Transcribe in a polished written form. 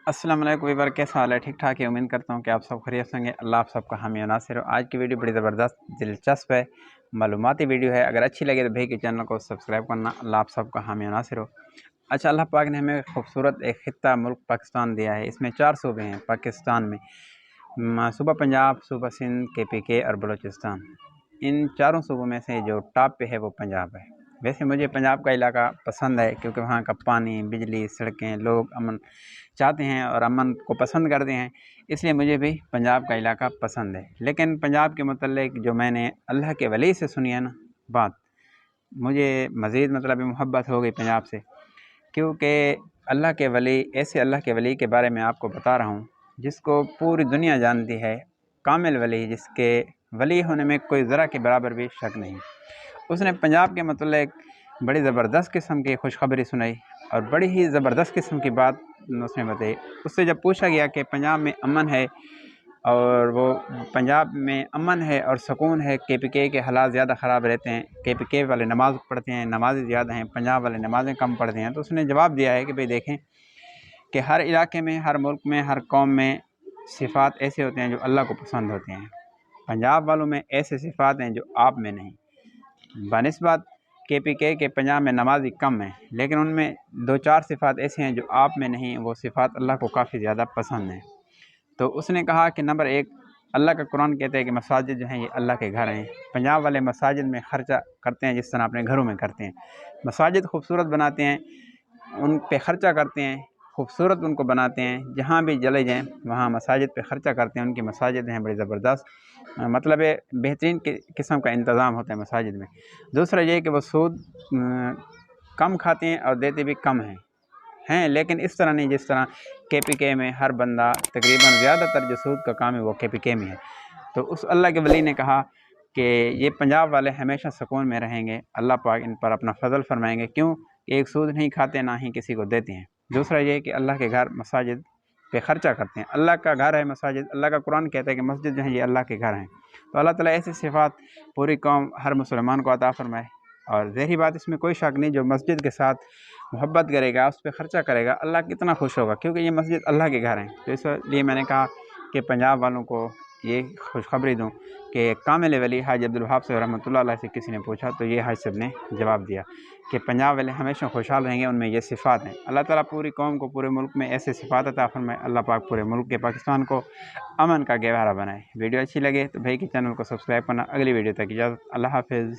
अस्सलाम वालेकुम वीवर, कैसा हाल है? ठीक ठाक है। उम्मीद करता हूँ कि आप सब खैरियत से होंगे। अल्लाह आप सबका हामी और नासिर हो। आज की वीडियो बड़ी ज़बरदस्त दिलचस्प है, मालूमाती वीडियो है। अगर अच्छी लगे तो भाई के चैनल को सब्सक्राइब करना। अल्लाह आप सबका हामी और नासिर हो। अच्छा, अल्लाह पाक ने हमें खूबसूरत एक खित्ता मुल्क पाकिस्तान दिया है। इसमें 4 सूबे हैं पाकिस्तान में, सूबा पंजाब, सूबा सिंध, KPK और बलूचिस्तान। इन चारों सूबों में से जो टॉप पे है वो पंजाब है। वैसे मुझे पंजाब का इलाका पसंद है क्योंकि वहाँ का पानी, बिजली, सड़कें, लोग अमन चाहते हैं और अमन को पसंद करते हैं, इसलिए मुझे भी पंजाब का इलाका पसंद है। लेकिन पंजाब के मुतल्लिक़ जो मैंने अल्लाह के वली से सुनी है ना बात, मुझे मज़ीद मतलब मोहब्बत हो गई पंजाब से, क्योंकि अल्लाह के वली, ऐसे अल्लाह के वली के बारे में आपको बता रहा हूँ जिसको पूरी दुनिया जानती है, कामिल वली, जिसके वली होने में कोई ज़रा के बराबर भी शक नहीं। उसने पंजाब के मतलब बड़ी ज़बरदस्त किस्म की खुशखबरी सुनाई और बड़ी ही ज़बरदस्त किस्म की बात उसने बताई। उससे जब पूछा गया कि पंजाब में अमन है और वो पंजाब में अमन है और सुकून है, KPK के हालात ज़्यादा ख़राब रहते हैं, KPK वाले नमाज़ पढ़ते हैं, नमाज़ी ज़्यादा हैं, पंजाब वाले नमाज़ें कम पढ़ते हैं, तो उसने जवाब दिया है कि भाई देखें कि हर इलाके में, हर मुल्क में, हर कौम में सिफ़ात ऐसे होते हैं जो अल्लाह को पसंद होते हैं। पंजाब वालों में ऐसे सिफ़ात हैं जो आप में नहीं। बनिस्बत KPK के पंजाब में नमाज़ी कम हैं, लेकिन उनमें 2-4 सिफ़ात ऐसी हैं जो आप में नहीं, वो सिफ़ात अल्लाह को काफ़ी ज़्यादा पसंद हैं। तो उसने कहा कि नंबर 1, अल्लाह का कुरान कहता है कि मसाजिद जो हैं ये अल्लाह के घर हैं। पंजाब वाले मसाजिद में ख़र्चा करते हैं जिस तरह अपने घरों में करते हैं। मसाजिद खूबसूरत बनाते हैं, उन पे ख़र्चा करते हैं, खूबसूरत उनको बनाते हैं। जहाँ भी चले जाएँ वहाँ मसाजिद पे ख़र्चा करते हैं। उनकी मसाजिद हैं बड़ी ज़बरदस्त, मतलब बेहतरीन किस्म का इंतज़ाम होता है मसाजिद में। दूसरा ये है कि वो सूद कम खाते हैं और देते भी कम हैं, लेकिन इस तरह नहीं जिस तरह KPK में हर बंदा, तकरीबन ज़्यादातर जो सूद का काम है वो KPK में है। तो उस अल्लाह के वली ने कहा कि ये पंजाब वाले हमेशा सुकून में रहेंगे, अल्लाह पाक इन पर अपना फ़ज़ल फरमाएंगे। क्यों? एक सूद नहीं खाते, ना ही किसी को देते हैं। दूसरा ये है कि अल्लाह के घर मसाजिद पे ख़र्चा करते हैं। अल्लाह का घर है मसाजिद, अल्लाह का कुरान कहता है कि मस्जिद जो है ये अल्लाह के घर हैं। तो अल्लाह ताला ऐसी सिफ़ात पूरी कौम, हर मुसलमान को अता फ़रमाए। और ज़ाहिर बात, इसमें कोई शक नहीं, जो मस्जिद के साथ मोहब्बत करेगा, उस पर ख़र्चा करेगा, अल्लाह कितना खुश होगा, क्योंकि ये मस्जिद अल्लाह के घर हैं। तो इसलिए मैंने कहा कि पंजाब वालों को ये खुशखबरी दूँ कि कामिल वली हाजी अब्दुल वहाब साहब रहमतुल्लाह अलैह से किसी ने पूछा तो ये हाजी साहब ने जवाब दिया कि पंजाब वाले हमेशा खुशहाल रहेंगे, उनमें ये सिफ़ात हैं। अल्लाह ताला पूरी कौम को, पूरे मुल्क में ऐसे सिफ़ात अता फ़रमाए। अल्लाह पाक पूरे मुल्क के, पाकिस्तान को अमन का गहवारा बनाए। वीडियो अच्छी लगे तो भाई के चैनल को सब्सक्राइब करना। अगली वीडियो तक इजाज़त। अल्लाह हाफ़िज़।